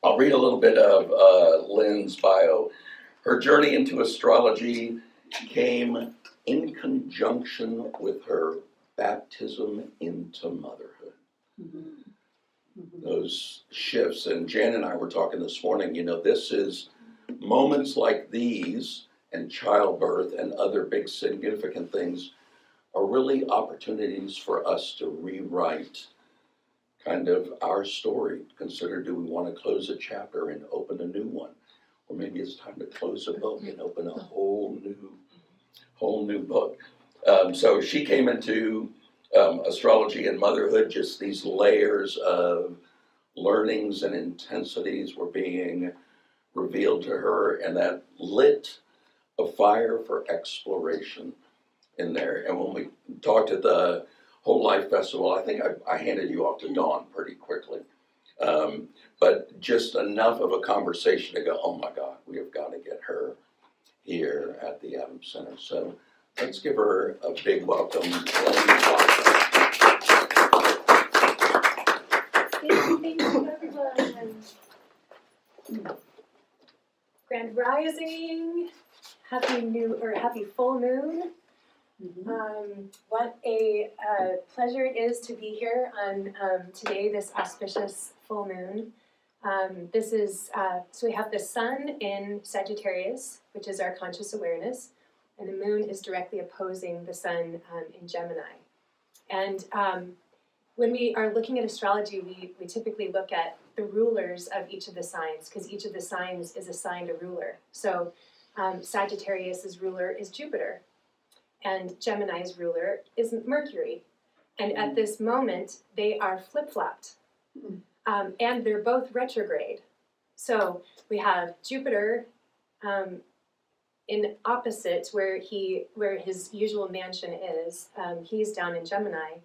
I'll read a little bit of Lynn's bio. Her journey into astrology came in conjunction with her baptism into motherhood. Those shifts, and Jan and I were talking this morning, this is moments like these and childbirth and other big significant things are really opportunities for us to rewrite kind of our story. Consider, do we want to close a chapter and open a new one? Or maybe it's time to close a book and open a whole new book. So she came into astrology and motherhood, just these layers of learnings and intensities were being revealed to her, and that lit a fire for exploration in there. And when we talked at the Whole Life Festival, I think I handed you off to Dawn pretty quickly. But just enough of a conversation to go, oh my God, we have got to get her here at the Adams Center. So let's give her a big welcome. Thank you, everyone. Grand Rising, happy full moon. What a pleasure it is to be here on today, this auspicious full moon. So we have the sun in Sagittarius, which is our conscious awareness, and the moon is directly opposing the sun in Gemini. And when we are looking at astrology, we typically look at the rulers of each of the signs, because each of the signs is assigned a ruler. So Sagittarius's ruler is Jupiter, and Gemini's ruler is Mercury. And at this moment, they are flip-flopped. And they're both retrograde. So we have Jupiter in opposite where his usual mansion is. He's down in Gemini.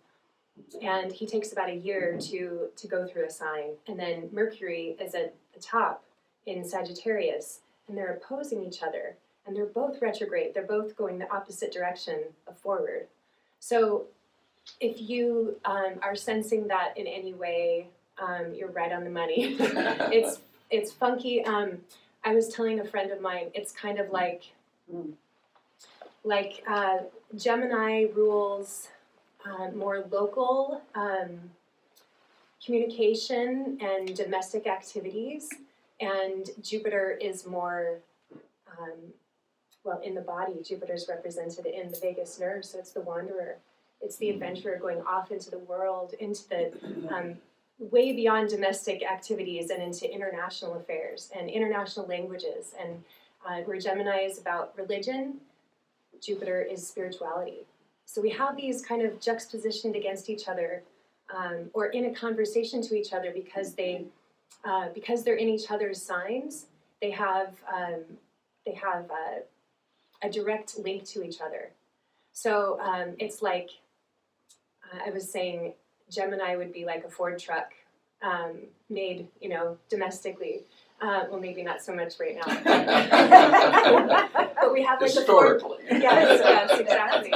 And he takes about a year to go through a sign. And then Mercury is at the top in Sagittarius. And they're opposing each other. And they're both retrograde. They're both going the opposite direction of forward. So if you are sensing that in any way, you're right on the money. It's funky. I was telling a friend of mine, it's kind of like Gemini rules more local communication and domestic activities, and Jupiter is more, in the body. Jupiter is represented in the vagus nerve, so it's the wanderer. It's the adventurer going off into the world, into the way beyond domestic activities and into international affairs and international languages. And where Gemini is about religion, Jupiter is spirituality. So we have these kind of juxtapositioned against each other, or in a conversation to each other because they're in each other's signs. They have a direct link to each other. So it's like I was saying, Gemini would be like a Ford truck made, domestically. Well, maybe not so much right now. But we have like a Ford. Yes, exactly.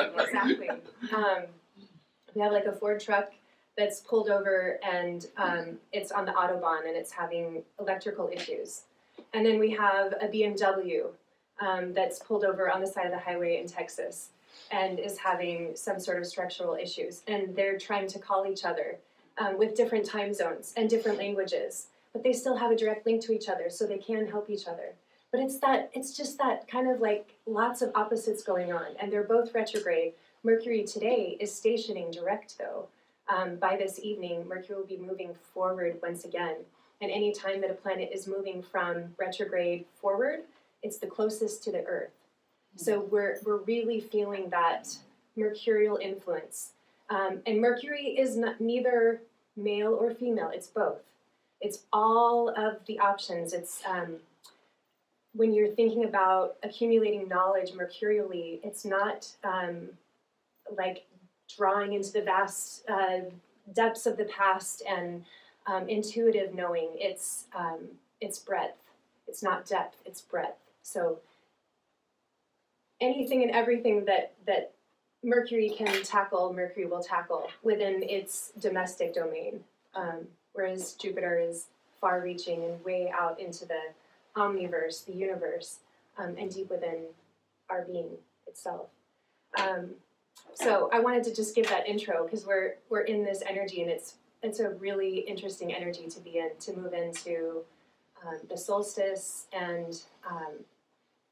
We have like a Ford truck that's pulled over and it's on the Autobahn and it's having electrical issues. And then we have a BMW that's pulled over on the side of the highway in Texas and is having some sort of structural issues. And they're trying to call each other with different time zones and different languages, but they still have a direct link to each other, so they can help each other. But it's just that kind of like lots of opposites going on, and they're both retrograde. Mercury today is stationing direct, though. By this evening, Mercury will be moving forward once again. And any time that a planet is moving from retrograde forward, it's the closest to the Earth. So we're really feeling that mercurial influence. And Mercury is neither male or female, it's both. It's all of the options. It's when you're thinking about accumulating knowledge mercurially, it's not like drawing into the vast depths of the past and intuitive knowing. It's breadth. It's not depth, it's breadth. So anything and everything that Mercury can tackle, Mercury will tackle within its domestic domain, whereas Jupiter is far-reaching and way out into the omniverse, the universe, and deep within our being itself. So I wanted to just give that intro because we're in this energy, and it's a really interesting energy to be in, to move into the solstice, and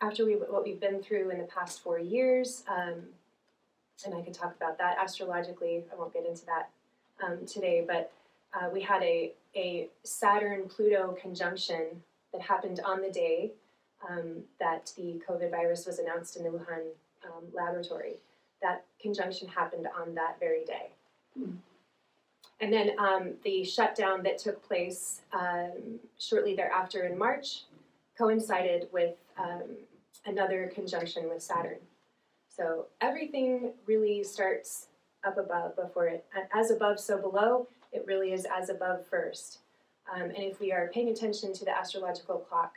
after what we've been through in the past 4 years, and I could talk about that astrologically. I won't get into that today, but we had a Saturn-Pluto conjunction that happened on the day that the COVID virus was announced in the Wuhan laboratory. That conjunction happened on that very day. And then the shutdown that took place shortly thereafter in March coincided with another conjunction with Saturn. So everything really starts up above before it. As above, so below. It really is as above first. And if we are paying attention to the astrological clock,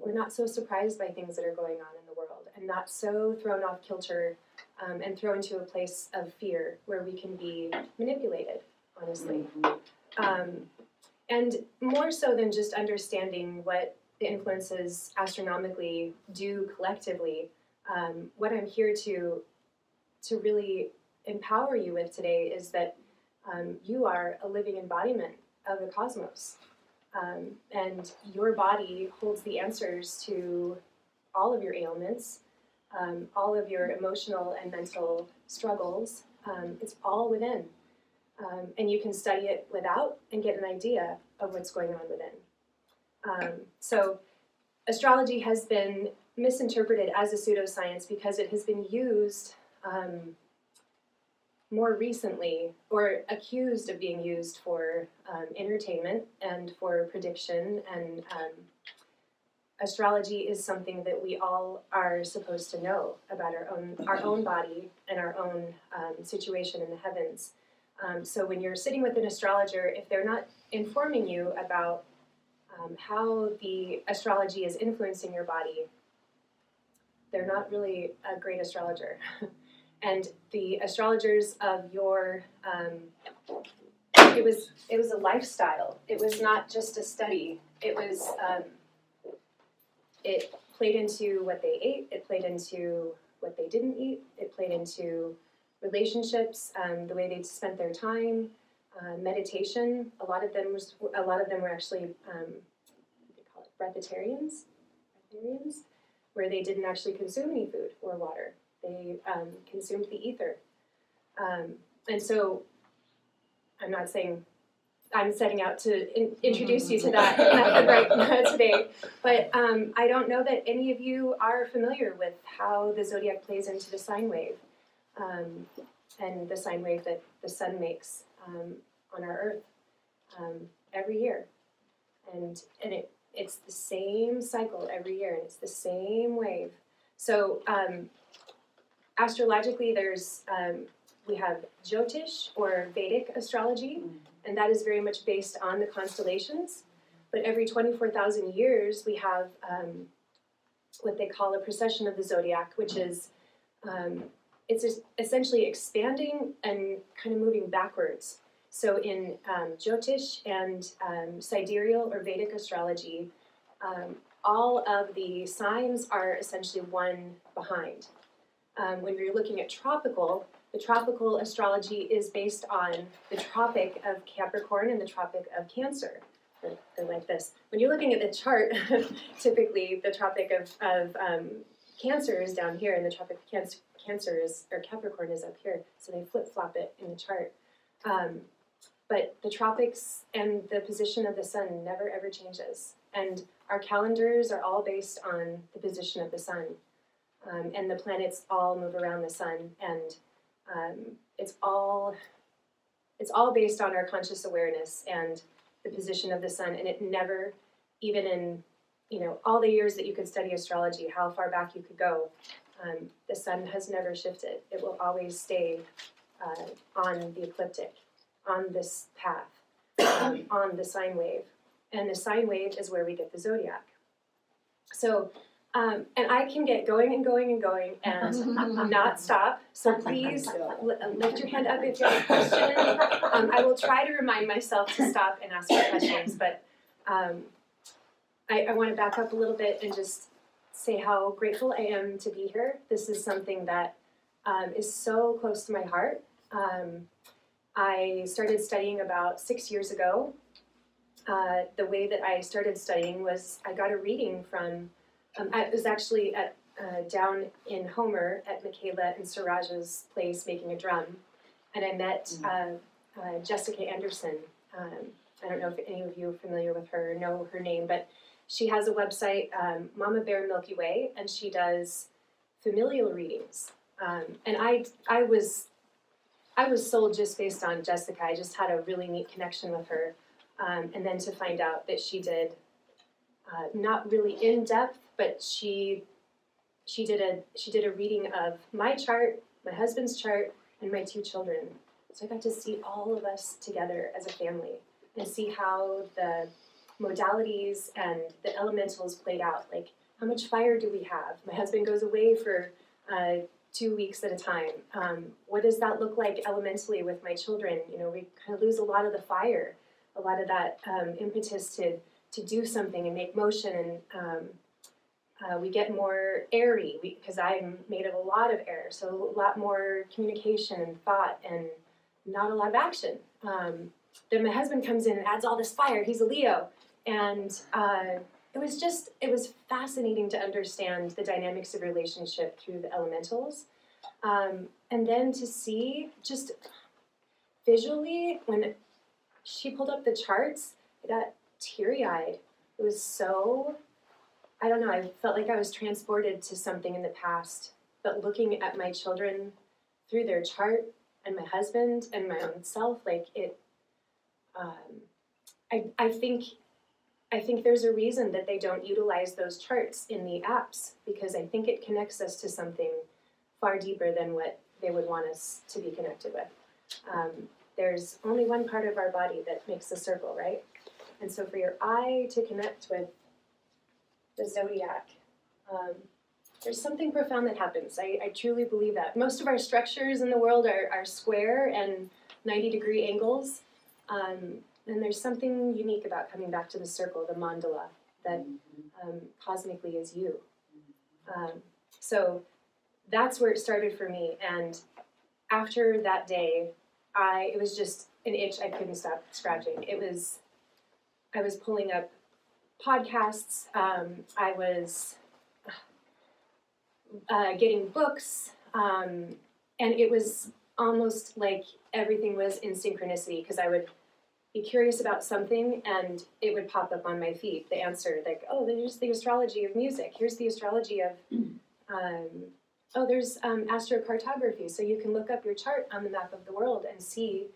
we're not so surprised by things that are going on in the world, and not so thrown off kilter and thrown to a place of fear where we can be manipulated, honestly. And more so than just understanding what the influences astronomically do collectively, what I'm here to really empower you with today is that you are a living embodiment of the cosmos. And your body holds the answers to all of your ailments, all of your emotional and mental struggles. It's all within. And you can study it without and get an idea of what's going on within. So astrology has been misinterpreted as a pseudoscience because it has been used more recently, or accused of being used for entertainment and for prediction, and astrology is something that we all are supposed to know about our own body and our own situation in the heavens. So when you're sitting with an astrologer, if they're not informing you about how the astrology is influencing your body, they're not really a great astrologer. And the astrologers of your, it was a lifestyle. It was not just a study. It was, it played into what they ate. It played into what they didn't eat. It played into relationships, the way they spent their time, meditation. A lot of them were actually, what do they call it, breatharians, where they didn't actually consume any food or water. They consumed the ether. And so I'm not saying I'm setting out to introduce you to that method right today, but I don't know that any of you are familiar with how the zodiac plays into the sine wave, and the sine wave that the sun makes on our Earth every year. And it's the same cycle every year, and it's the same wave. So astrologically, we have Jyotish, or Vedic astrology, and that is very much based on the constellations. But every 24,000 years, we have what they call a precession of the zodiac, which is it's essentially expanding and kind of moving backwards. So in Jyotish and Sidereal or Vedic astrology, all of the signs are essentially one behind. When you're looking at tropical, the tropical astrology is based on the Tropic of Capricorn and the Tropic of Cancer. They're like this. When you're looking at the chart, typically the Tropic of Cancer is down here, and the Tropic of Cancer is, or Capricorn is up here. So they flip-flop it in the chart. But the tropics and the position of the sun never ever changes. And our calendars are all based on the position of the sun. And the planets all move around the sun, and it's all based on our conscious awareness and the position of the sun. And it never, even in all the years that you could study astrology, how far back you could go, the sun has never shifted. It will always stay on the ecliptic, on this path, on the sine wave, and the sine wave is where we get the zodiac. So. And I can get going and going and going and not stop. So please lift your hand up if you have a question. I will try to remind myself to stop and ask you questions, but I want to back up a little bit and just say how grateful I am to be here. This is something that is so close to my heart. I started studying about 6 years ago. The way that I started studying was I got a reading from, I was actually at down in Homer at Michaela and Siraj's place making a drum, and I met Jessica Anderson. I don't know if any of you are familiar with her, know her name, but she has a website, Mama Bear Milky Way, and she does familial readings. And I was sold just based on Jessica. I just had a really neat connection with her, and then to find out that she did not really in depth, but she did a reading of my chart, my husband's chart, and my 2 children. So I got to see all of us together as a family and see how the modalities and the elementals played out. Like, how much fire do we have? My husband goes away for 2 weeks at a time. What does that look like elementally with my children? You know, we kind of lose a lot of the fire, a lot of that impetus to do something and make motion, and we get more airy because I'm made of a lot of air, so a lot more communication and thought and not a lot of action. Then my husband comes in and adds all this fire. He's a Leo, and it was fascinating to understand the dynamics of relationship through the elementals, and then to see just visually when she pulled up the charts, I got teary-eyed. It was so, I don't know, I felt like I was transported to something in the past, but looking at my children through their chart and my husband and my own self, like it, I think there's a reason that they don't utilize those charts in the apps, because I think it connects us to something far deeper than what they would want us to be connected with. There's only one part of our body that makes a circle, right? And so for your eye to connect with the zodiac, there's something profound that happens. I truly believe that. Most of our structures in the world are square and 90-degree angles. And there's something unique about coming back to the circle, the mandala, that cosmically is you. So that's where it started for me. And after that day, it was just an itch I couldn't stop scratching. I was pulling up podcasts. I was getting books. And it was almost like everything was in synchronicity, because I would be curious about something and it would pop up on my feed, the answer, like, oh, there's the astrology of music. Here's the astrology of, there's astrocartography. So you can look up your chart on the map of the world and see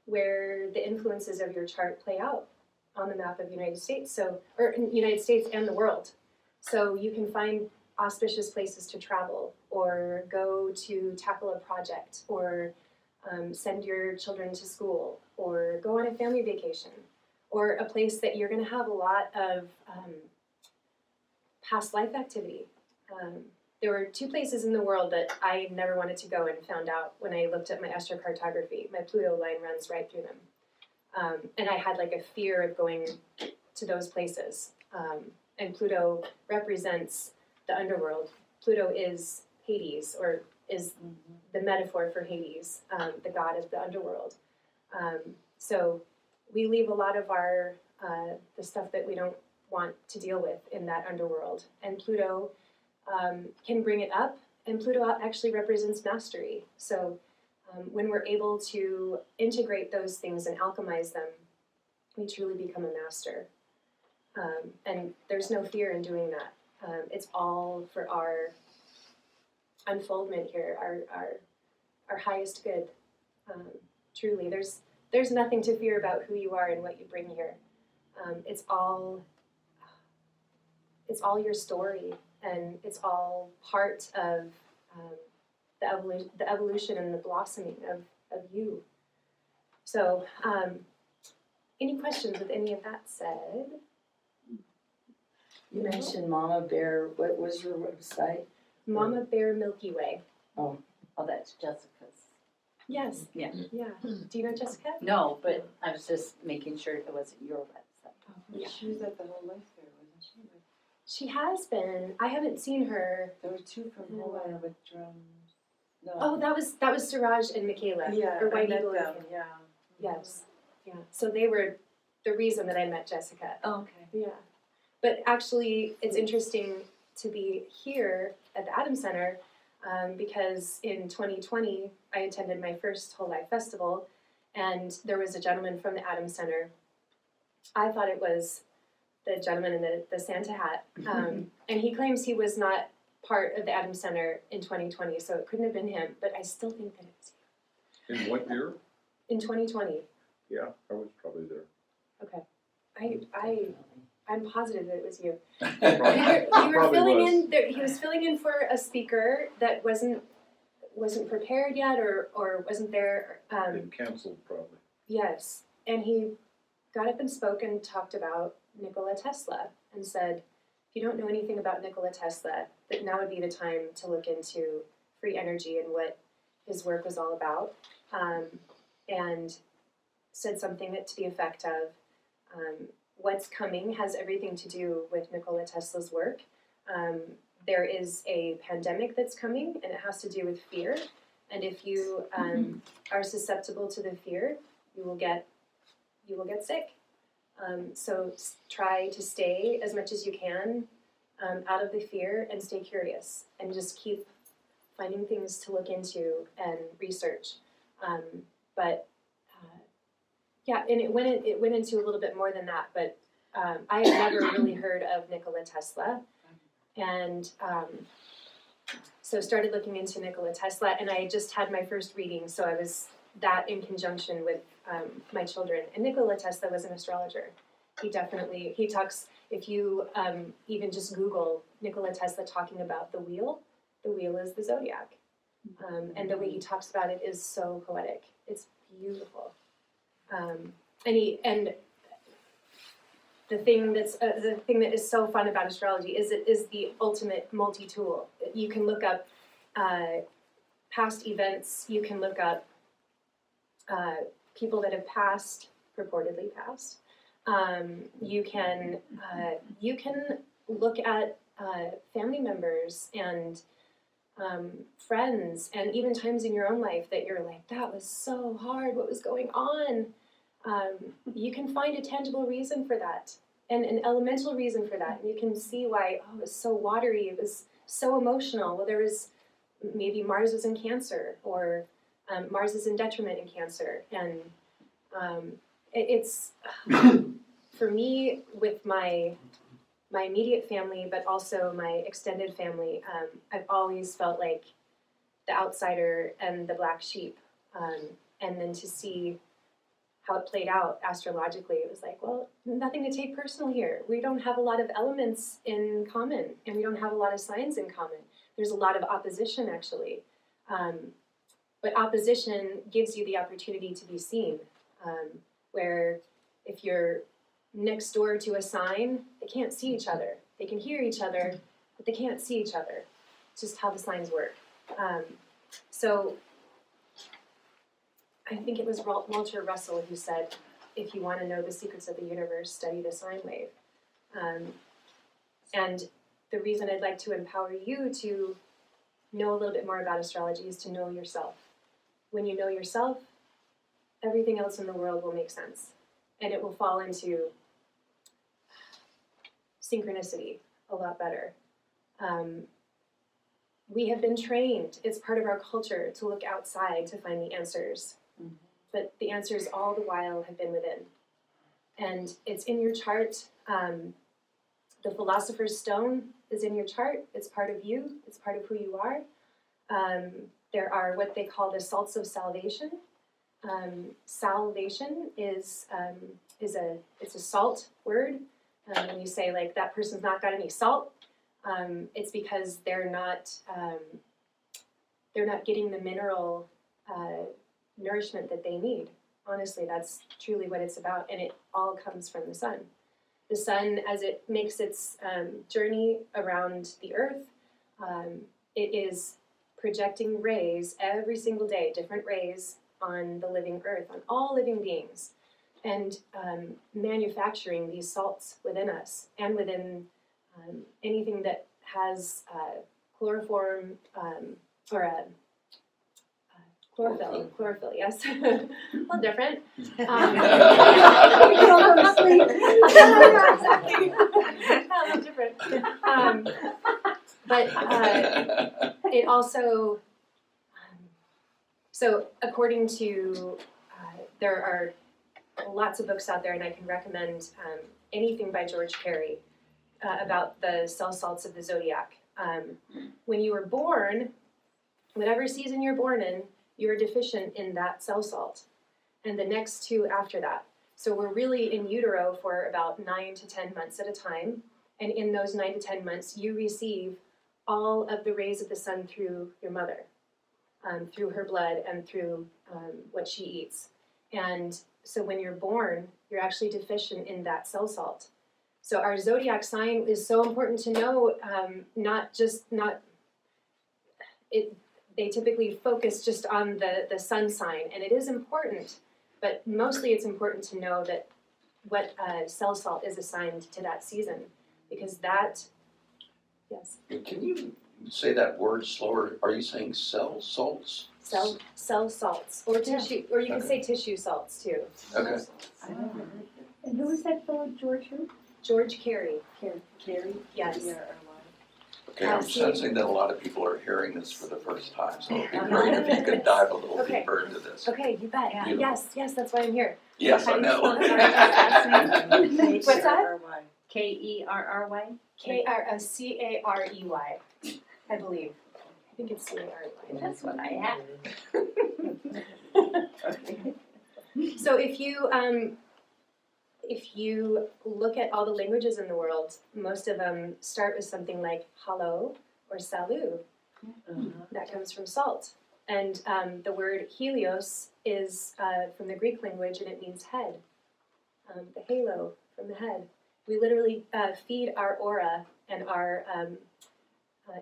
where the influences of your chart play out on the map of the United States, or in the United States and the world. So you can find auspicious places to travel, or go to tackle a project, or send your children to school, or go on a family vacation, or a place that you're going to have a lot of past life activity. There were 2 places in the world that I never wanted to go, and found out when I looked at my astrocartography. My Pluto line runs right through them. And I had like a fear of going to those places. And Pluto represents the underworld. Pluto is Hades, or is the metaphor for Hades, the god of the underworld. So we leave a lot of our, the stuff that we don't want to deal with in that underworld. And Pluto can bring it up, and Pluto actually represents mastery. So when we're able to integrate those things and alchemize them, we truly become a master. And there's no fear in doing that. It's all for our unfoldment here, our highest good. Truly, there's nothing to fear about who you are and what you bring here. It's all your story, and it's all part of the evolution and the blossoming of you. So, any questions with any of that said? You mentioned Mama Bear. What was your website? Mama Bear Milky Way. Oh, that's Jessica's. Yes. Yeah. Yeah. Do you know Jessica? No, but I was just making sure it wasn't your website. Yeah. She was at the Whole Life Fair, wasn't she? She has been. I haven't seen her. There were two from Hawaii with drums. No. Oh, that was Siraj and Michaela. Yeah, or I White met Eagle. them, yeah. Yes. Yeah. So they were the reason that I met Jessica. Oh, okay. Yeah. But actually, it's interesting to be here at the Adams Center because in 2020, I attended my first Whole Life Festival, and there was a gentleman from the Adams Center. I thought it was the gentleman in the Santa hat, and he claims he was not part of the Adams Center in 2020, so it couldn't have been him, but I still think that it was you. In what year? In 2020. Yeah, I was probably there. Okay. I'm positive that it was you. Probably. You were Probably filling was. in. He was filling in for a speaker that wasn't prepared yet, or wasn't there. It canceled probably. Yes, and he got up and spoke and talked about Nikola Tesla and said, if you don't know anything about Nikola Tesla, that now would be the time to look into free energy and what his work was all about, and said something to the effect of. What's coming has everything to do with Nikola Tesla's work. There is a pandemic that's coming, and it has to do with fear. And if you are susceptible to the fear, you will get sick. So try to stay as much as you can out of the fear and stay curious, and just keep finding things to look into and research. Yeah, and it went into a little bit more than that, but I had never really heard of Nikola Tesla, and so started looking into Nikola Tesla, and I just had my first reading, so I was that in conjunction with my children. And Nikola Tesla was an astrologer. He talks. If you even just Google Nikola Tesla talking about the wheel is the zodiac, and the way he talks about it is so poetic. It's beautiful. And the thing that is so fun about astrology is it is the ultimate multi-tool. You can look up past events. You can look up people that have purportedly passed. You can look at family members and friends, and even times in your own life that you're like, that was so hard, what was going on? You can find a tangible reason for that, and an elemental reason for that, and you can see why, it was so watery, it was so emotional. Well, there was, maybe Mars was in Cancer, or Mars is in detriment in Cancer, and it's, for me, with my immediate family, but also my extended family, I've always felt like the outsider and the black sheep. And then to see how it played out astrologically, it was like, well, nothing to take personal here. We don't have a lot of elements in common, and we don't have a lot of signs in common. There's a lot of opposition, actually. But opposition gives you the opportunity to be seen, where if you're next door to a sign, they can't see each other. They can hear each other, but they can't see each other. It's just how the signs work. So I think it was Walter Russell who said, if you want to know the secrets of the universe, study the sine wave. And the reason I'd like to empower you to know a little bit more about astrology is to know yourself. When you know yourself, everything else in the world will make sense. And it will fall into synchronicity a lot better. We have been trained, it's part of our culture, to look outside to find the answers. Mm-hmm. But the answers all the while have been within. And it's in your chart. The Philosopher's Stone is in your chart. It's part of you. It's part of who you are. There are what they call the salts of salvation. Salvation is a salt word. When you say, like, that person's not got any salt, it's because they're not getting the mineral nourishment that they need. Honestly, that's truly what it's about, and it all comes from the sun. The sun, as it makes its journey around the earth, it is projecting rays every single day, different rays on the living earth, on all living beings. and manufacturing these salts within us and within anything that has chloroform or a chlorophyll, yes. A little different. We can all go to sleep. Exactly. A little different. But it also, so according to, there are lots of books out there, and I can recommend anything by George Carey about the cell salts of the zodiac. When you were born, whatever season you're born in, you're deficient in that cell salt, and the next two after that. So we're really in utero for about 9 to 10 months at a time, and in those 9 to 10 months, you receive all of the rays of the sun through your mother, through her blood and through what she eats. And so when you're born, you're actually deficient in that cell salt. So our zodiac sign is so important to know, they typically focus just on the sun sign, and it is important, but mostly it's important to know that what cell salt is assigned to that season, because that, yes. Can you say that word slower? Are you saying cell salts? Cell salts, or tissue, or you can Okay. say tissue salts too. Okay. I never heard that. And who is that fellow, George who? George Carey, Carrie? yes. C-R-R-Y. Okay, I'm sensing that a lot of people are hearing this for the first time, so it'd be great if you could dive a little Okay. deeper into this. Okay, you bet. Beautiful. Yes, that's why I'm here. Yes, I How do you spell know. What's that? C-R-R-Y. K-E-R-R-Y? Carey, I believe. I think it's Carey. That's what I have. So if you look at all the languages in the world, most of them start with something like hello or salut. That comes from salt. And the word helios is from the Greek language, and it means head. The halo from the head. We literally feed our aura and our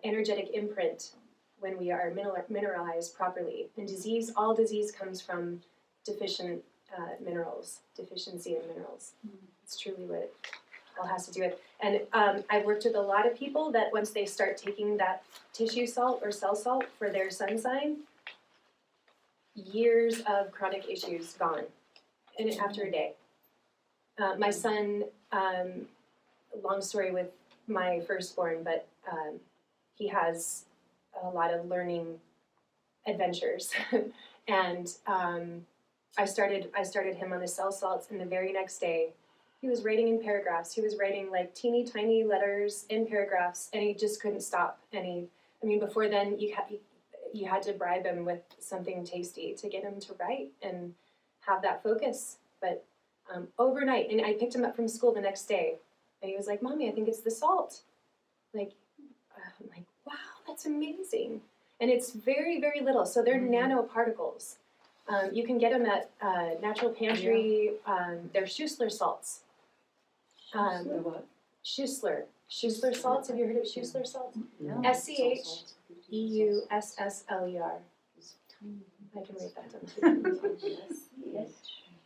energetic imprint when we are mineralized properly. And all disease comes from deficiency in minerals. It's truly what it all has to do with. And I've worked with a lot of people that once they start taking that tissue salt or cell salt for their sun sign, years of chronic issues gone after a day. My son, long story with my firstborn, but he has a lot of learning adventures. And I started him on the cell salts, and the very next day, he was writing in paragraphs. He was writing like teeny tiny letters in paragraphs, and he just couldn't stop. And before then, you had to bribe him with something tasty to get him to write and have that focus. But overnight, and I picked him up from school the next day, and he was like, "Mommy, I think it's the salt." I'm like, wow, that's amazing. And it's very, very little. So they're nanoparticles. You can get them at Natural Pantry. They're Schussler salts. The what? Schussler salts. Have you heard of Schussler salts? No. SCHEUSSLER. I can write that down too. Yes.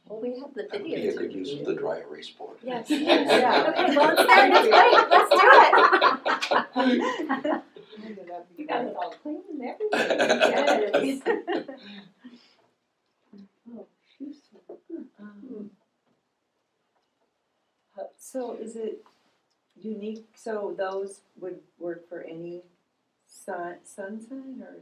Well, we have the That would be video. a good use of the dry erase board. Yes. Yeah. Okay, well, it's there. It's great. Let's do it. You got it all clean and everything. Yes. Oh, shoes. So is it unique, so those would work for any sun sign, or are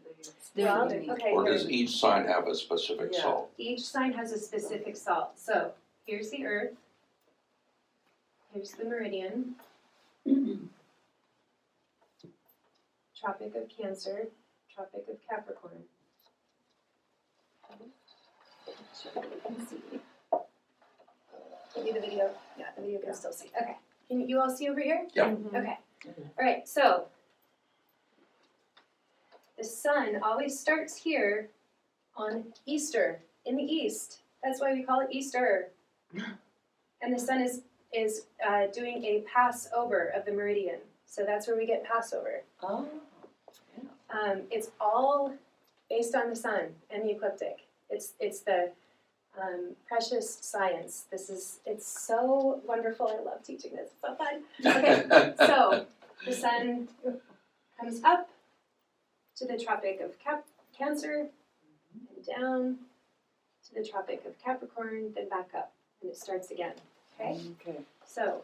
they? Well, unique? okay, Or here. does each sign have a specific Yeah. salt? Each sign has a specific salt. So here's the Earth. Here's the meridian. Tropic of Cancer, Tropic of Capricorn. Give you the video. Yeah, the video can still see. Okay. Can you all see over here? Yeah. Okay. All right. So the sun always starts here on Easter in the east. That's why we call it Easter. And the sun is doing a passover of the meridian. So that's where we get Passover. Oh, It's all based on the sun and the ecliptic. It's the Precious science. It's so wonderful. I love teaching this. It's so fun. Okay, so the sun comes up to the Tropic of Cancer, and down to the Tropic of Capricorn, then back up, and it starts again. Okay? Okay. So,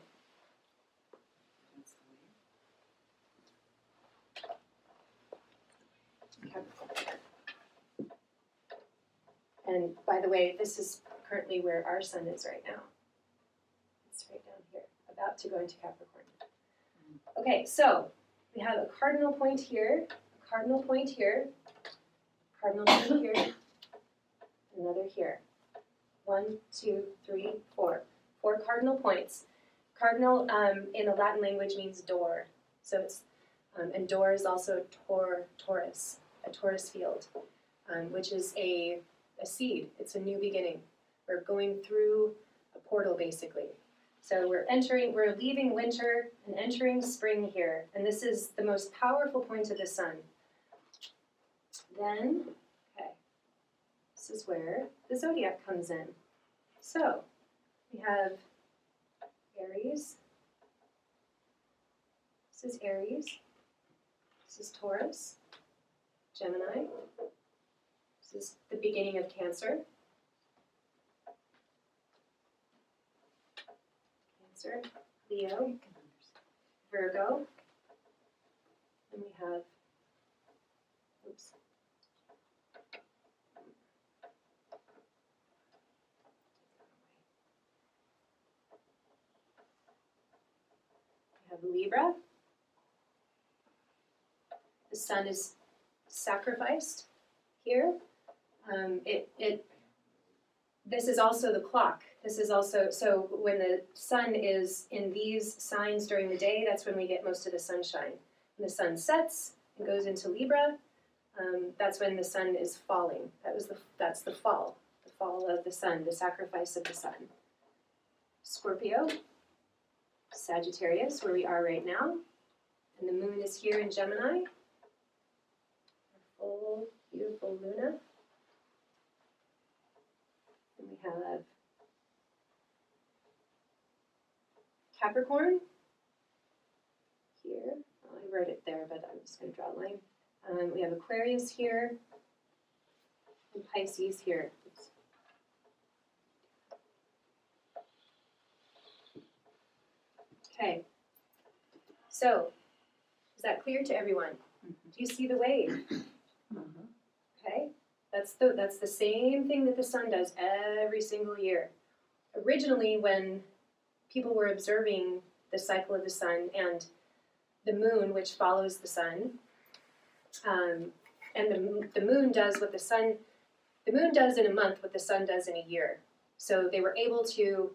Capricorn. And by the way, this is currently where our sun is right now. It's right down here, about to go into Capricorn. Okay, so we have a cardinal point here, a cardinal point here, cardinal point here, another here. 1, 2, 3, 4. 4 cardinal points. Cardinal in the Latin language means door. So it's, and door is also Taurus, a Taurus field, which is a seed. It's a new beginning. We're going through a portal basically. So we're leaving winter and entering spring here. And this is the most powerful point of the sun. Then, okay, this is where the zodiac comes in. So we have Aries. This is Aries. This is Taurus, Gemini. This is the beginning of Cancer. Cancer, Leo, Virgo. And we have, oops. We have Libra. The sun is sacrificed here. This is also the clock. This is also, so when the sun is in these signs during the day, that's when we get most of the sunshine. When the sun sets and goes into Libra, that's when the sun is falling. That's the fall of the sun, the sacrifice of the sun. Scorpio, Sagittarius, where we are right now, and the moon is here in Gemini. A full, beautiful Luna. And we have Capricorn here. Oh, I wrote it there, but I'm just going to draw a line. We have Aquarius here and Pisces here. Oops. Okay, so is that clear to everyone? Do you see the wave? Okay, that's the same thing that the sun does every single year. Originally, when people were observing the cycle of the sun and the moon, which follows the sun, and the moon does what the moon does in a month what the sun does in a year. So they were able to,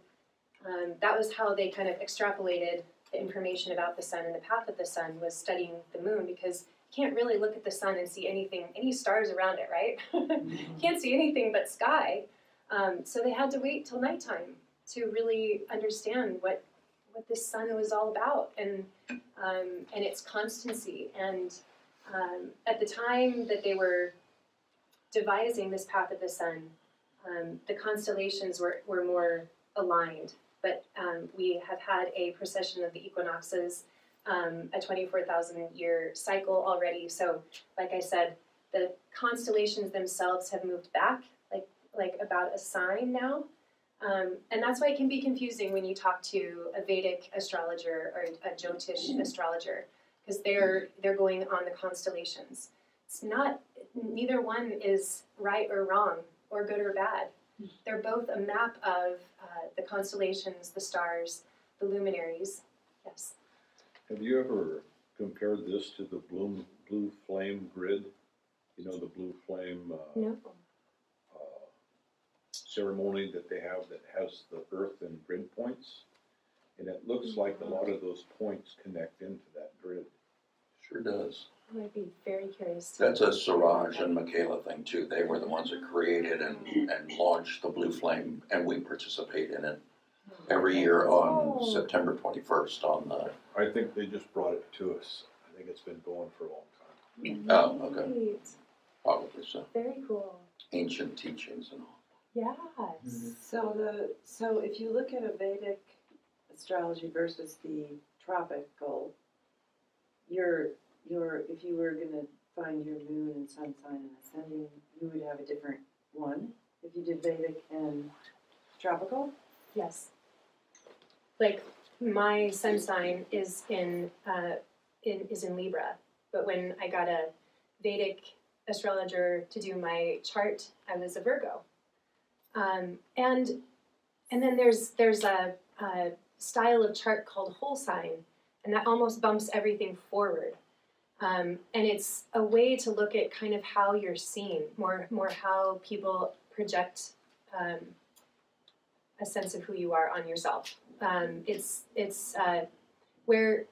that was how they kind of extrapolated the information about the sun and the path of the sun, was studying the moon, because you can't really look at the sun and see any stars around it, right? You can't see anything but sky. So they had to wait till nighttime to really understand what this sun was all about, and its constancy. And at the time that they were devising this path of the sun, the constellations were more aligned. But we have had a precession of the equinoxes, a 24,000-year cycle already. So, like I said, the constellations themselves have moved back, like about a sign now. And that's why it can be confusing when you talk to a Vedic astrologer or a Jyotish astrologer, because they're going on the constellations. It's not, neither one is right or wrong or good or bad. They're both a map of the constellations, the stars, the luminaries. Yes. Have you ever compared this to the blue flame grid? You know, the blue flame No. ceremony that they have that has the earth and grid points? And it looks like a lot of those points connect into that grid. Sure does. I would be very curious. That's a Siraj and Michaela thing too. They were the ones that created and launched the Blue Flame, and we participate in it every year on September 21st on the. I think they just brought it to us. I think it's been going for a long time. Oh, okay. Right. Probably so. Very cool. Ancient teachings and all. Yes. So if you look at a Vedic astrology versus the tropical, if you were gonna find your moon and sun sign and ascending, you would have a different one if you did Vedic and tropical. Yes. Like my sun sign is in Libra, but when I got a Vedic astrologer to do my chart, I was a Virgo. And then there's a style of chart called whole sign, and that almost bumps everything forward. And it's a way to look at kind of how you're seen, more how people project a sense of who you are on yourself. It's where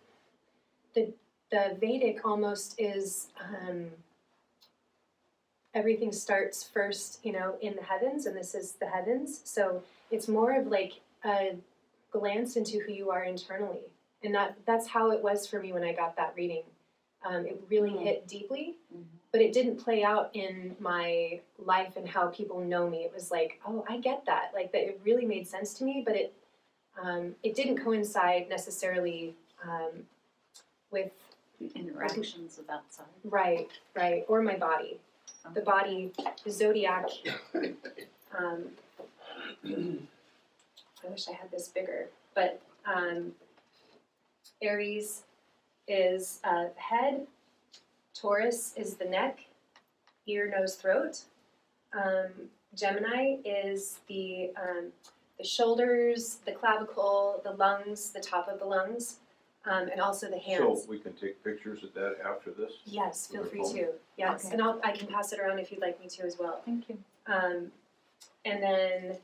the Vedic almost is everything starts first, in the heavens, and this is the heavens. So it's more of like a glance into who you are internally, and that's how it was for me when I got that reading. It really hit deeply, but it didn't play out in my life and how people know me. It was like, oh, I get that. Like that, it really made sense to me, but it didn't coincide necessarily with The interactions of outside. right, or my body. The body, the zodiac. I wish I had this bigger, but Aries is the head, Taurus is the neck, ear, nose, throat. Gemini is the shoulders, the clavicle, the lungs, the top of the lungs, and also the hands. So we can take pictures of that after this? Yes, feel With free your phone? to. Yes, Okay. and I can pass it around if you'd like me to as well. Thank you. And then,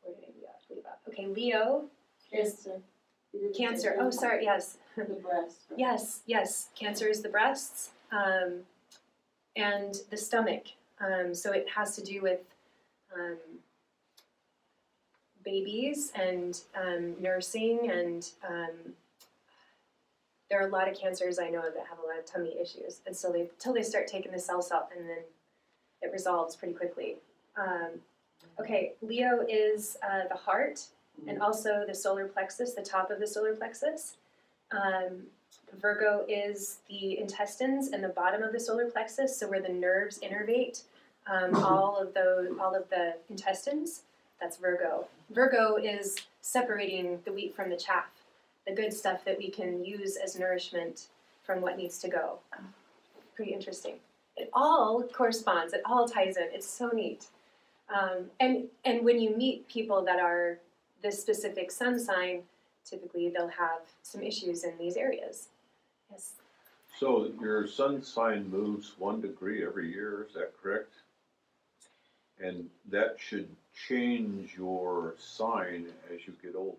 where did I leave off? Okay, Leo is Cancer. Oh, sorry. Yes. The breast. Yes. Cancer is the breasts, and the stomach. So it has to do with babies and nursing, and there are a lot of cancers I know that have a lot of tummy issues, and so until they start taking the cell salt, and then it resolves pretty quickly. Okay, Leo is the heart, and also the solar plexus, the top of the solar plexus. Virgo is the intestines and the bottom of the solar plexus, so where the nerves innervate all of the intestines. That's Virgo. Virgo is separating the wheat from the chaff, the good stuff that we can use as nourishment from what needs to go. Pretty interesting. It all corresponds. It all ties in. It's so neat. And when you meet people that are this specific sun sign, typically they'll have some issues in these areas. Yes. So your sun sign moves 1 degree every year, is that correct? And that should change your sign as you get older.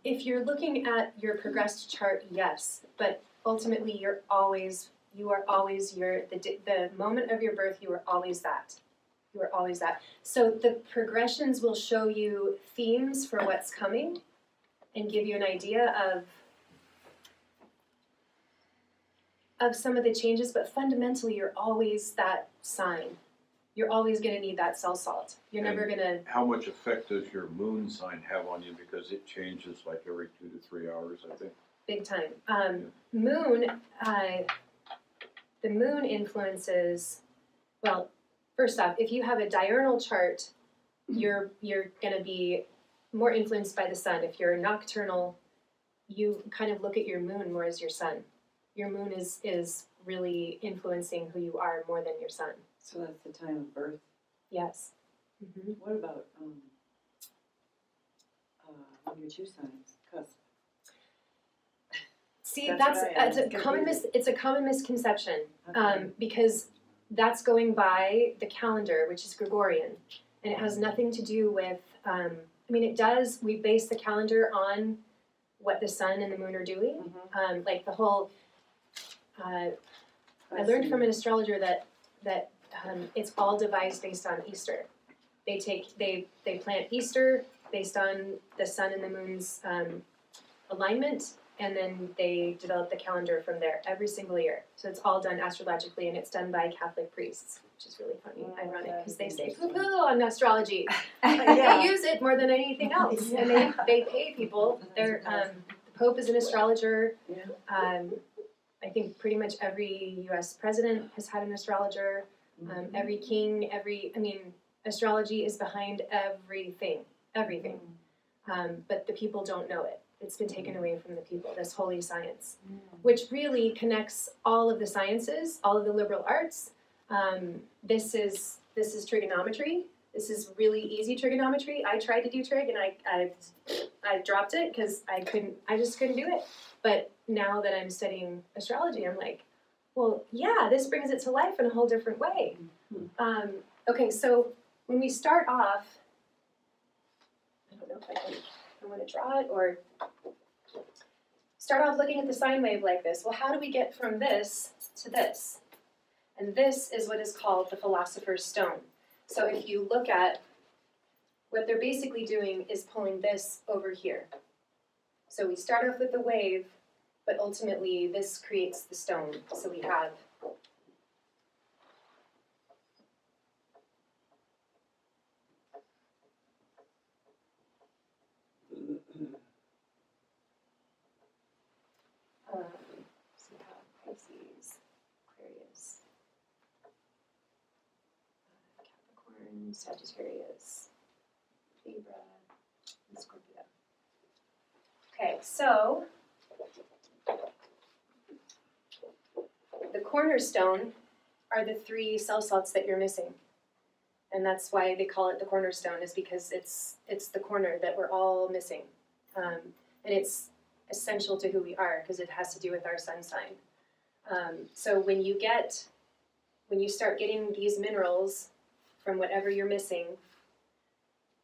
If you're looking at your progressed chart, yes, but ultimately you are always the moment of your birth, you are always that. You are always that. So the progressions will show you themes for what's coming and give you an idea of some of the changes, but fundamentally you're always that sign. You're always going to need that cell salt. You're never going to... How much effect does your moon sign have on you? Because it changes like every 2 to 3 hours, I think. Big time. Moon, the moon influences, well, first off, if you have a diurnal chart, you're going to be more influenced by the sun. If you're nocturnal, you kind of look at your moon more as your sun. Your moon is really influencing who you are more than your sun. So that's the time of birth. Yes. Mm-hmm. What about when your 2 signs? Cusp. See, That's what I am. it's a common misconception. Okay. Because that's going by the calendar, which is Gregorian, and it has nothing to do with, it does, we base the calendar on what the sun and the moon are doing, like the whole, I learned from an astrologer that it's all devised based on Easter. They plant Easter based on the sun and the moon's alignment, and then they develop the calendar from there every single year. So it's all done astrologically, and it's done by Catholic priests, which is really funny, ironic, because they say poo-poo on astrology. Yeah. They use it more than anything else, and they pay people. They're, the Pope is an astrologer. Yeah. I think pretty much every U.S. president has had an astrologer. Every king, astrology is behind everything. But the people don't know it. It's been taken away from the people, this holy science, which really connects all of the sciences, all of the liberal arts. This is trigonometry. This is really easy trigonometry. I tried to do trig, and I dropped it because I just couldn't do it. But now that I'm studying astrology, I'm like, well, yeah, this brings it to life in a whole different way. Okay, so when we start off, I don't know if I want to draw it or start off looking at the sine wave like this. Well, how do we get from this to this? And this is what is called the Philosopher's Stone. So if you look at what they're basically doing is pulling this over here. So we start off with the wave, but ultimately this creates the stone. So we have Pisces, Aquarius, Capricorn, Sagittarius, Libra, and Scorpio. Okay, so the cornerstone are the 3 cell salts that you're missing. And that's why they call it the cornerstone, is because it's the corner that we're all missing. And it's essential to who we are because it has to do with our sun sign. So when you start getting these minerals from whatever you're missing,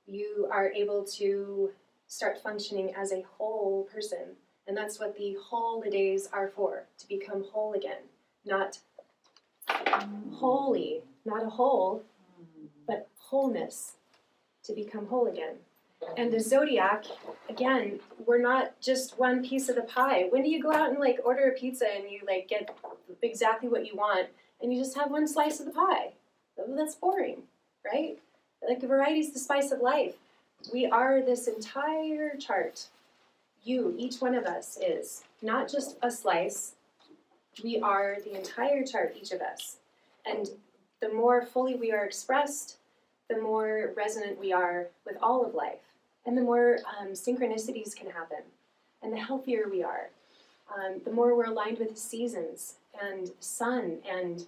you are able to start functioning as a whole person. And that's what the holidays are for, to become whole again. Not holy, not a whole, but wholeness, to become whole again. And the zodiac, again, we're not just one piece of the pie. When do you go out and order a pizza and you get exactly what you want and you just have one slice of the pie? Well, that's boring, right? Variety is the spice of life. We are this entire chart. Each one of us is not just a slice. We are the entire chart, each of us. And the more fully we are expressed, the more resonant we are with all of life. And the more synchronicities can happen. And the healthier we are. The more we're aligned with the seasons and sun and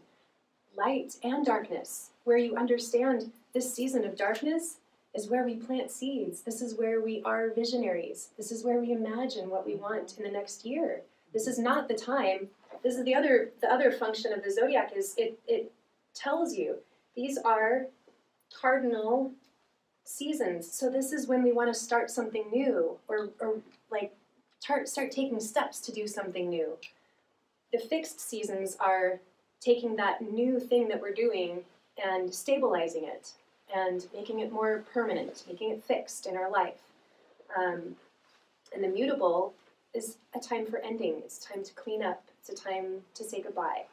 light and darkness. Where you understand this season of darkness is where we plant seeds. This is where we are visionaries. This is where we imagine what we want in the next year. This is not the time. This is the other function of the zodiac is it tells you these are cardinal seasons. So this is when we want to start something new or start taking steps to do something new. The fixed seasons are taking that new thing that we're doing and stabilizing it and making it more permanent, making it fixed in our life. And the mutable is a time for ending. It's time to clean up. It's a time to say goodbye.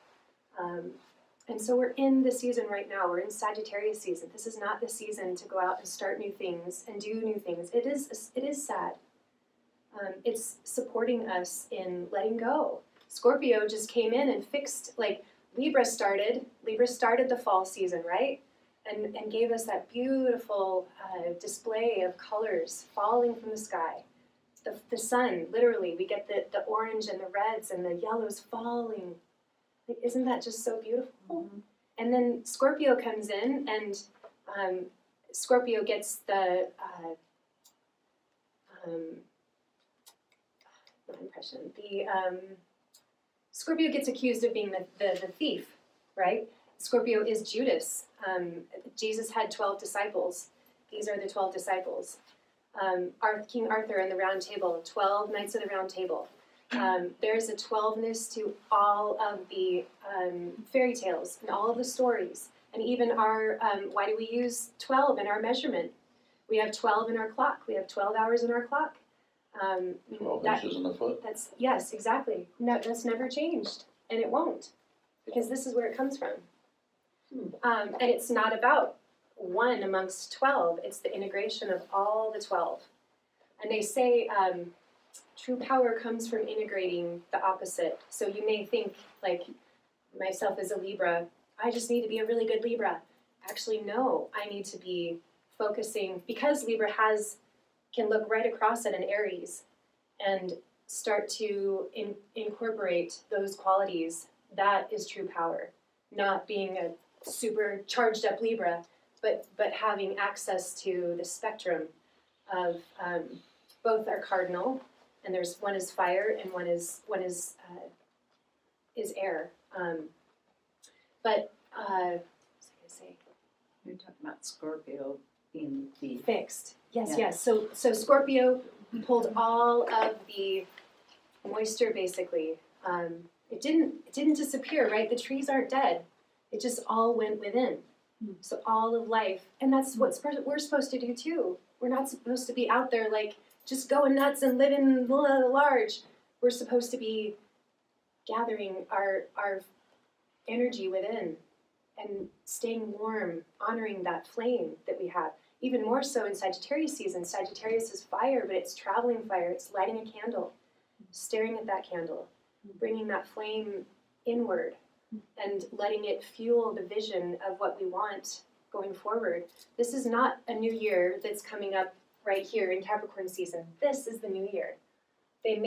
And so we're in the season right now. We're in Sagittarius season. This is not the season to go out and start new things and do new things. It is sad. It's supporting us in letting go. Scorpio just came in and fixed, Libra started the fall season, right? And gave us that beautiful display of colors falling from the sky. The sun, literally, we get the orange and the reds and the yellows falling. Isn't that just so beautiful? Mm-hmm. And then Scorpio comes in, and Scorpio gets the Scorpio gets accused of being the thief, right? Scorpio is Judas. Jesus had 12 disciples. These are the 12 disciples. King Arthur and the Round Table, 12 Knights of the Round Table. There's a 12ness to all of the fairy tales and all of the stories. And even our, why do we use 12 in our measurement? We have 12 in our clock. We have 12 hours in our clock. 12 that, inches in a foot. that's, yes, exactly. No, that's never changed, and it won't, because this is where it comes from. And it's not about one amongst 12, it's the integration of all the 12. And they say true power comes from integrating the opposite. So you may think, like myself as a Libra, I just need to be a really good Libra. Actually, no, I need to be focusing, because Libra can look right across at an Aries and start to incorporate those qualities. That is true power. Not being a super charged up Libra, but having access to the spectrum of both are cardinal, and there's one is fire and one is air. What was I gonna say? You're talking about Scorpio being the Fixed. Yes, Yeah. yes. So Scorpio pulled all of the moisture basically. It didn't disappear, right? The trees aren't dead. It just all went within. So all of life, and that's what we're supposed to do too. We're not supposed to be out there like just going nuts and living large. We're supposed to be gathering our energy within and staying warm, honoring that flame that we have. Even more so in Sagittarius season. Sagittarius is fire, but it's traveling fire. It's lighting a candle, staring at that candle, bringing that flame inward, and letting it fuel the vision of what we want going forward. This is not a new year that's coming up right here in Capricorn season. This is the new year. They've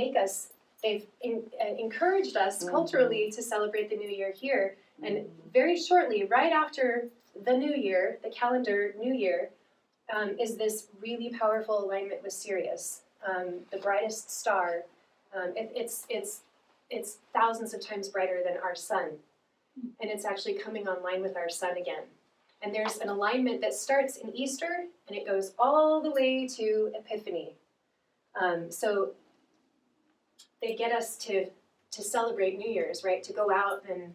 encouraged us culturally to celebrate the new year here. And very shortly, right after the new year, the calendar new year, is this really powerful alignment with Sirius, the brightest star. It's thousands of times brighter than our sun. And it's actually coming online with our sun again. And there's an alignment that starts in Easter and it goes all the way to Epiphany. So they get us to celebrate New Year's, right? To go out and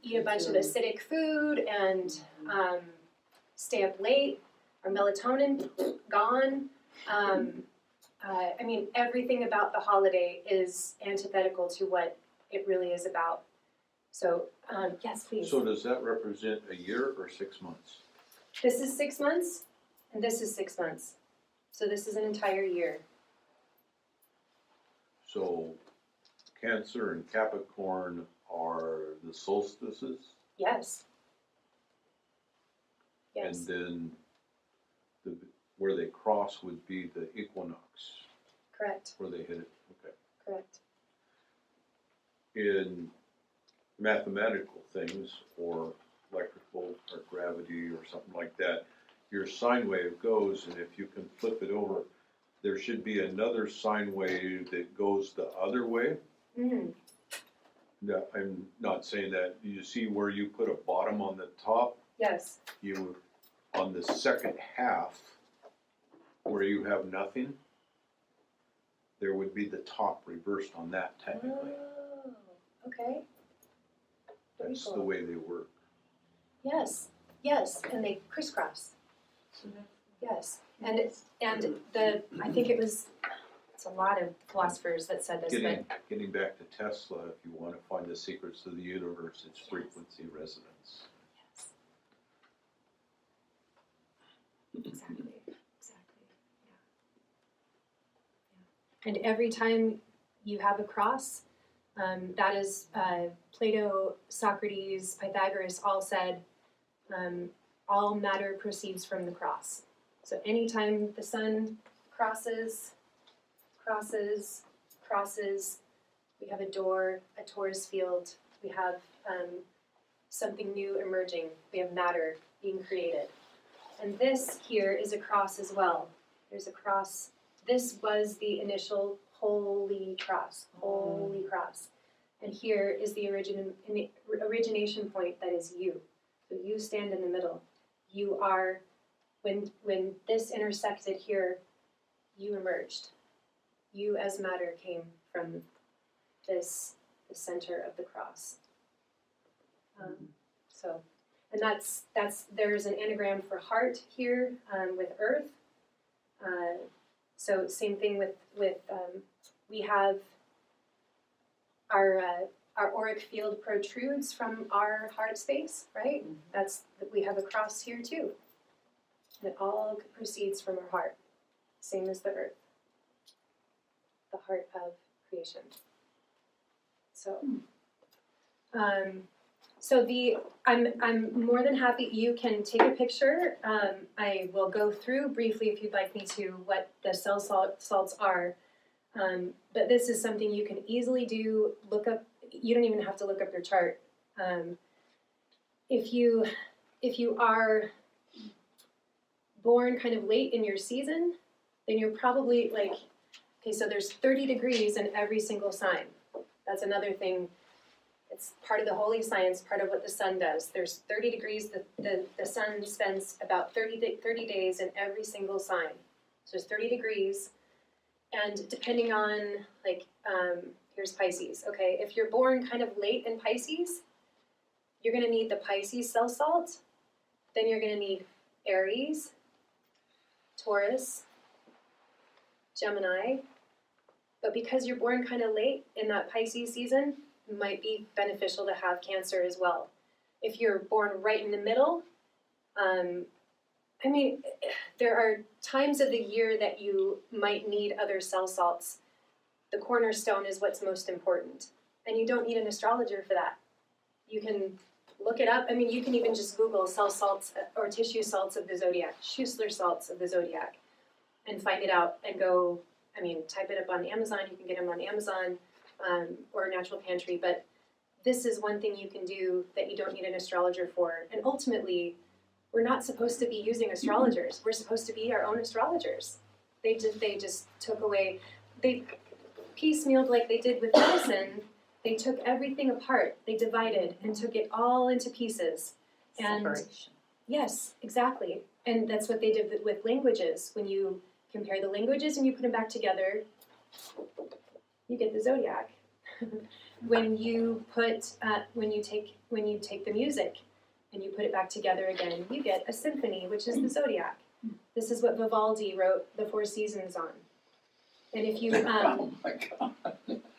eat a bunch of acidic food and stay up late. Our melatonin gone. I mean, everything about the holiday is antithetical to what it really is about. So, yes, please. So does that represent a year or 6 months? This is 6 months, and this is 6 months. So this is an entire year. So Cancer and Capricorn are the solstices, Yes. Yes. and then where they cross would be the equinox, Correct. where they hit it. Okay. Correct. In mathematical things or electrical or gravity or something like that, your sine wave goes, and if you can flip it over, there should be another sine wave that goes the other way. Mm. No, I'm not saying that. You see where you put a bottom on the top, Yes. you, on the second half, where you have nothing, there would be the top reversed on that technically. Oh, okay. Very That's the cool. way they work. Yes. Yes. And they crisscross. Yes. And I think it's a lot of philosophers that said this, Getting back to Tesla, if you want to find the secrets of the universe, it's frequency resonance. Exactly. Yeah. And every time you have a cross, that is Plato, Socrates, Pythagoras all said, all matter proceeds from the cross. So anytime the sun crosses, we have a door, a Taurus field, we have something new emerging, we have matter being created. And this here is a cross as well. There's a cross. This was the initial holy cross. And here is the origination point that is you. So you stand in the middle. You are, when this intersected here, you emerged. You as matter came from the center of the cross. And there's an anagram for heart here with earth. So same thing with we have our auric field protrudes from our heart space, right? We have a cross here too. And it all proceeds from our heart, same as the earth, the heart of creation. So, I'm more than happy. You can take a picture. I will go through briefly, if you'd like me to, what the cell salts are. But this is something you can easily do. Look up. You don't even have to look up your chart. If you are born kind of late in your season, then you're probably like, okay, so there's 30 degrees in every single sign. That's another thing. It's part of the holy science, part of what the sun does. There's 30 degrees. The sun spends about 30 days in every single sign. So there's 30 degrees. And depending on, like, here's Pisces. Okay, if you're born kind of late in Pisces, you're going to need the Pisces cell salt. Then you're going to need Aries, Taurus, Gemini. But because you're born kind of late in that Pisces season, it might be beneficial to have Cancer as well. If you're born right in the middle, I mean, there are times of the year that you might need other cell salts. The cornerstone is what's most important. And you don't need an astrologer for that. You can look it up. I mean, you can even just Google cell salts or tissue salts of the zodiac, Schussler salts of the zodiac, and find it out and go, I mean, type it up on Amazon. You can get them on Amazon or Natural Pantry. But this is one thing you can do that you don't need an astrologer for. And ultimately, we're not supposed to be using astrologers. We're supposed to be our own astrologers. They just took away, they piecemealed like they did with medicine. They took everything apart. They divided and took it all into pieces. And Separation. yes, exactly. And that's what they did with languages. When you compare the languages and you put them back together, you get the zodiac. When you take the music and you put it back together again, you get a symphony, which is the zodiac. This is what Vivaldi wrote the Four Seasons on. And if you, Oh my God.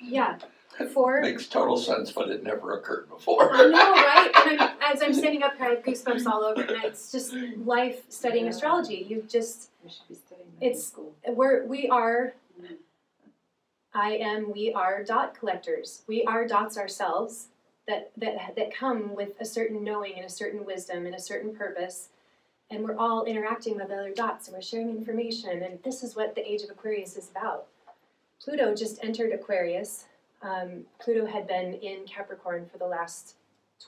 yeah, Makes total sense, but it never occurred before. I know, right? And as I'm standing up here, I have goosebumps all over, and it's just life studying astrology. You just, We should be studying that in it's, school. we are dot collectors. We are dots ourselves that come with a certain knowing and a certain wisdom and a certain purpose. And we're all interacting with other dots, and we're sharing information, and this is what the age of Aquarius is about. Pluto just entered Aquarius. Pluto had been in Capricorn for the last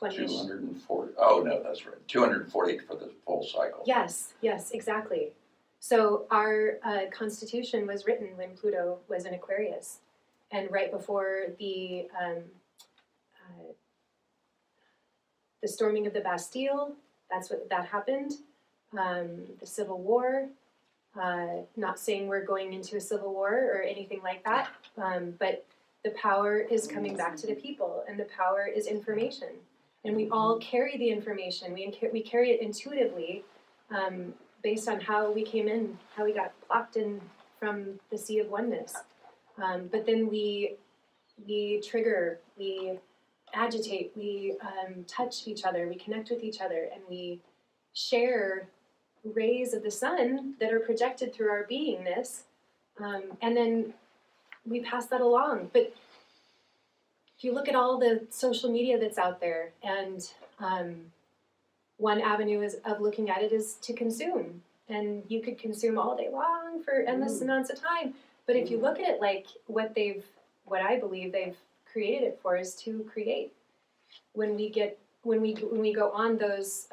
20-ish. 240. Oh, no, that's right. 240 for the full cycle. Yes, exactly. So our Constitution was written when Pluto was in Aquarius, and right before the storming of the Bastille, that happened. The Civil War. Not saying we're going into a civil war or anything like that, but the power is coming back to the people, and the power is information. And we all carry the information. We carry it intuitively based on how we came in, how we got plopped in from the sea of oneness. But then we trigger, we agitate, we touch each other, we connect with each other, and we share rays of the sun that are projected through our beingness, and then we pass that along. But if you look at all the social media that's out there, and one avenue of looking at it is to consume, and you could consume all day long for endless amounts of time. But if you look at it like what I believe they've created it for is to create. When we go on those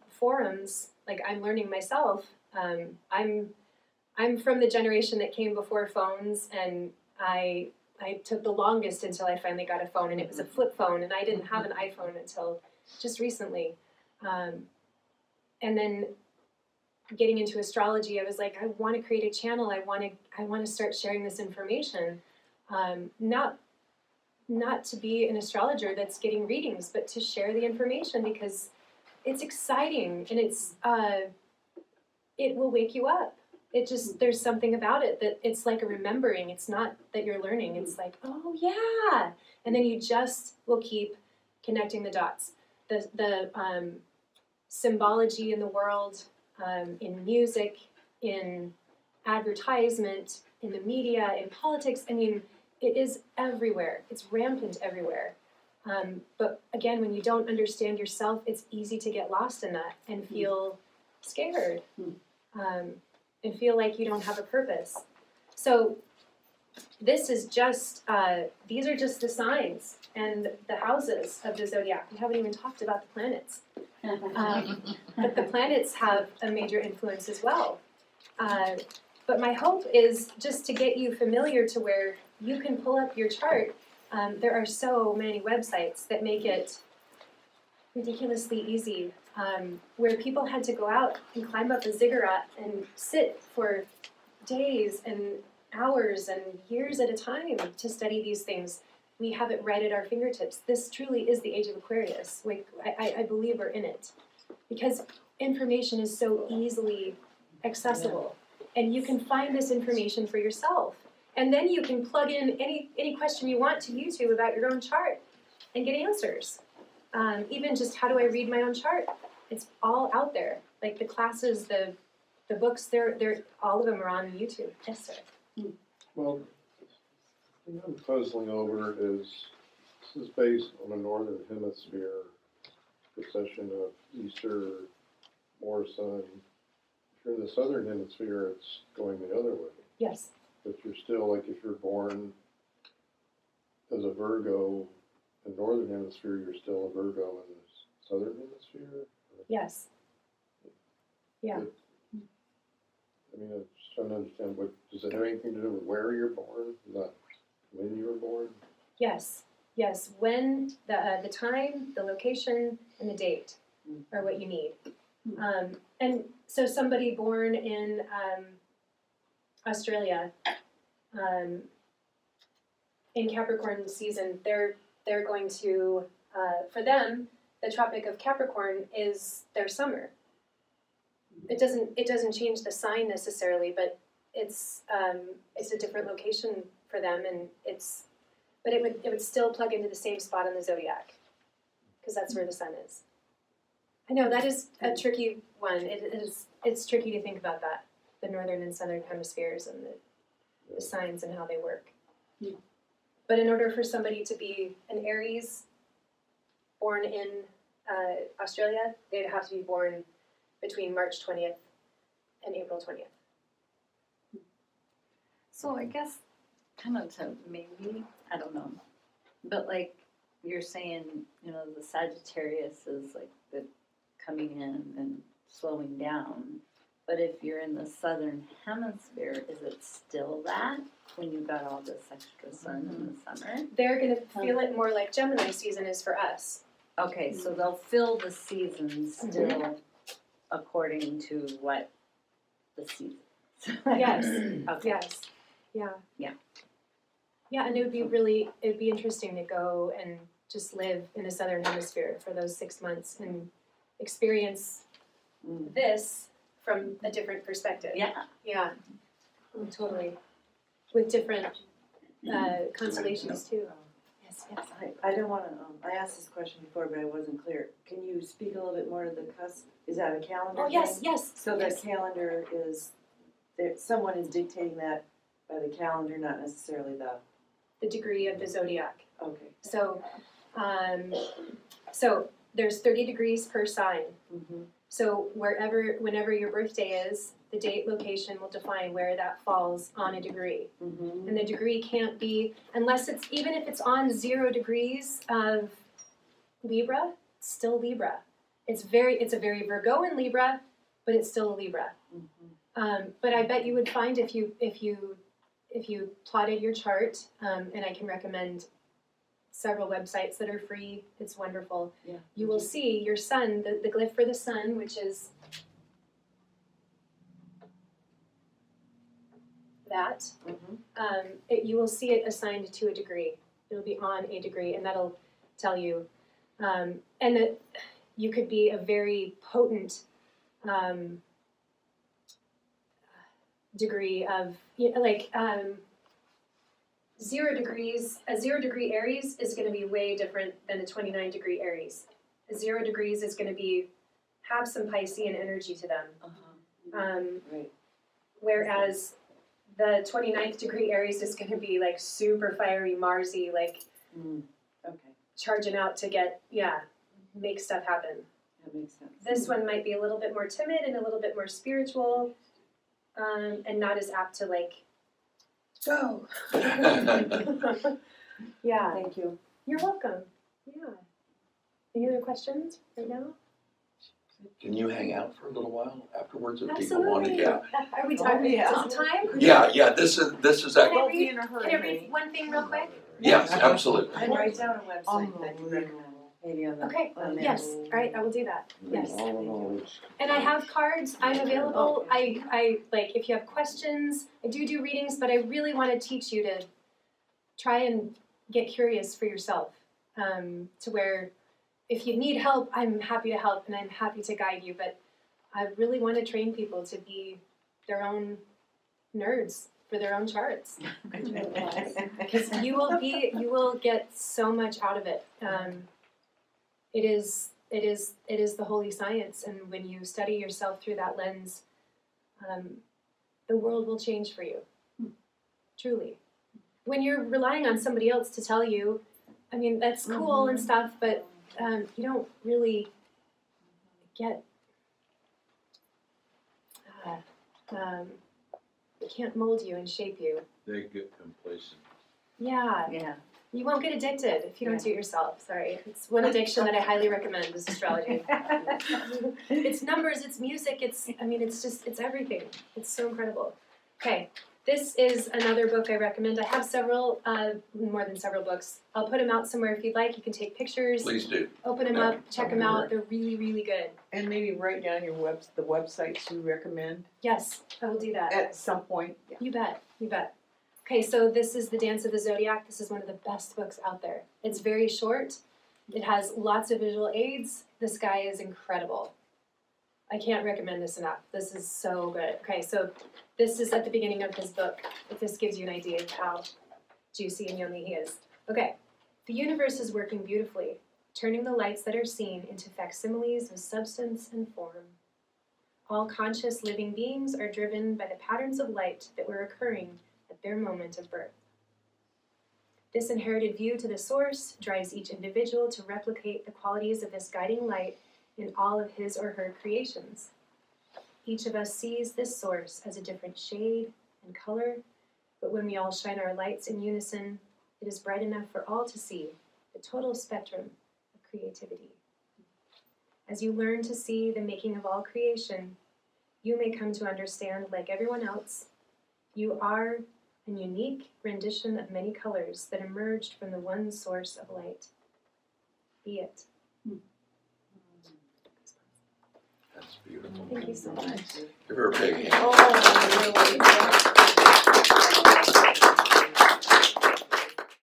forums, like I'm learning myself, I'm from the generation that came before phones, and I took the longest until I finally got a phone, and it was a flip phone, and I didn't have an iPhone until just recently. And then getting into astrology, I was like, I want to create a channel. I want to start sharing this information, not to be an astrologer that's getting readings, but to share the information because it's exciting, and it will wake you up. it just, there's something about it that it's like a remembering. It's not that you're learning. It's like, oh yeah. And then you just will keep connecting the dots. The symbology in the world, in music, in advertisement, in the media, in politics, I mean, it is everywhere. It's rampant everywhere. But again, when you don't understand yourself, it's easy to get lost in that and feel scared, and feel like you don't have a purpose. So this is just, these are just the signs and the houses of the zodiac. We haven't even talked about the planets. But the planets have a major influence as well. But my hope is just to get you familiar to where you can pull up your chart. There are so many websites that make it ridiculously easy, where people had to go out and climb up a ziggurat and sit for days and hours and years at a time to study these things. We have it right at our fingertips. This truly is the age of Aquarius. Like, I believe we're in it. Because information is so easily accessible. And you can find this information for yourself. And then you can plug in any question you want to YouTube about your own chart and get answers. Even just how do I read my own chart? It's all out there. Like the classes, the books, they're all of them are on YouTube. Yes, sir. Well, the thing I'm puzzling over is, this is based on a northern hemisphere procession of Easter, more sun. If you're in the southern hemisphere, it's going the other way. Yes. But you're still, like, if you're born as a Virgo in the northern hemisphere, you're still a Virgo in the southern hemisphere? Yes. Yeah. I mean, I'm just trying to understand, does it have anything to do with where you're born, not when you were born? Yes. Yes. When the time, the location, and the date are what you need. And so somebody born in Australia, in Capricorn season, they're going to, for them, the Tropic of Capricorn is their summer. It doesn't change the sign necessarily, but it's a different location for them, and but it would still plug into the same spot on the zodiac, because that's where the sun is. I know that is a tricky one. It's tricky to think about that, the northern and southern hemispheres and the signs and how they work. But in order for somebody to be an Aries born in Australia, they'd have to be born between March 20th and April 20th. So I guess kind of to maybe, I don't know, but like you're saying, you know, the Sagittarius is like the coming in and slowing down. But if you're in the southern hemisphere, is it still that when you've got all this extra sun in the summer? They're going to feel it more like Gemini season is for us. Okay, so they'll fill the seasons still according to what the season. Yes. Okay. Yes. Yeah. Yeah. Yeah, and it'd be interesting to go and just live in the southern hemisphere for those 6 months and experience this from a different perspective. Yeah. Yeah. Totally. With different constellations too. Yes, yes. I don't want to, I asked this question before, but I wasn't clear. Can you speak a little bit more to the cusp? Is that a calendar Oh, yes, thing? yes. So yes. the calendar is, someone is dictating that by the calendar, not necessarily The degree of the zodiac. okay. So, so there's 30 degrees per sign. Mm-hmm. So whenever your birthday is, the date, location will define where that falls on a degree. Mm-hmm. And the degree can't be, even if it's on 0 degrees of Libra, it's still Libra. It's a very Virgoan Libra, but it's still a Libra. Mm-hmm. But I bet you would find if you plotted your chart, and I can recommend several websites that are free. It's wonderful. Yeah. You will see your sun, the glyph for the sun, which is that. Mm-hmm. You will see it assigned to a degree. It'll be on a degree, and that'll tell you. And that you could be a very potent degree of, like 0 degrees. A 0 degree Aries is going to be way different than a 29 degree Aries. A 0 degrees is going to have some Piscean energy to them. Right. Whereas the 29th degree Aries is going to be like super fiery, Marsy, like Okay, charging out to make stuff happen. that makes sense. This one might be a little bit more timid and a little bit more spiritual, and not as apt to like go. Yeah, Thank you. you're welcome. Yeah. Any other questions right now? Can you hang out for a little while afterwards if people want to? Absolutely. Yeah. Are we talking? yeah. Is it time? Yeah. This is Can I Don't be read, in a hurry, can I read honey. one thing real quick? yes, absolutely. And write down a website that you recommend, maybe on the. Okay, on the- yes, all right, I will do that, yes. All in all, it's- And I have cards, I'm available, I like, if you have questions, I do readings, but I really want to teach you to try and get curious for yourself, to where if you need help, I'm happy to help and I'm happy to guide you, but I really want to train people to be their own nerds for their own charts. Because you will get so much out of it. It is the holy science, and when you study yourself through that lens, the world will change for you. Truly. When you're relying on somebody else to tell you, I mean, that's cool and stuff, but you don't really get. It can't mold you and shape you. They get complacent. Yeah. Yeah. You won't get addicted if you don't do it yourself. Sorry. It's one addiction that I highly recommend is astrology. It's numbers, it's music, it's everything. It's so incredible. Okay. This is another book I recommend. I have several, more than several books. I'll put them out somewhere if you'd like. You can take pictures, Please do. open them up, check them out. They're really, really good. And maybe write down the websites you recommend Yes, I will do that. at some point. You bet, you bet. Okay, so this is The Dance of the Zodiac. This is one of the best books out there. It's very short. It has lots of visual aids. This guy is incredible. I can't recommend this enough. This is so good. Okay, so this is at the beginning of his book, if this gives you an idea of how juicy and yummy he is. Okay, the universe is working beautifully, turning the lights that are seen into facsimiles of substance and form. All conscious living beings are driven by the patterns of light that were occurring at their moment of birth. This inherited view to the source drives each individual to replicate the qualities of this guiding light in all of his or her creations. Each of us sees this source as a different shade and color, but when we all shine our lights in unison, it is bright enough for all to see the total spectrum of creativity. As you learn to see the making of all creation, you may come to understand, like everyone else, you are a unique rendition of many colors that emerged from the one source of light. Be it. That's beautiful. Thank you so much. Give her a big hand. Oh, really?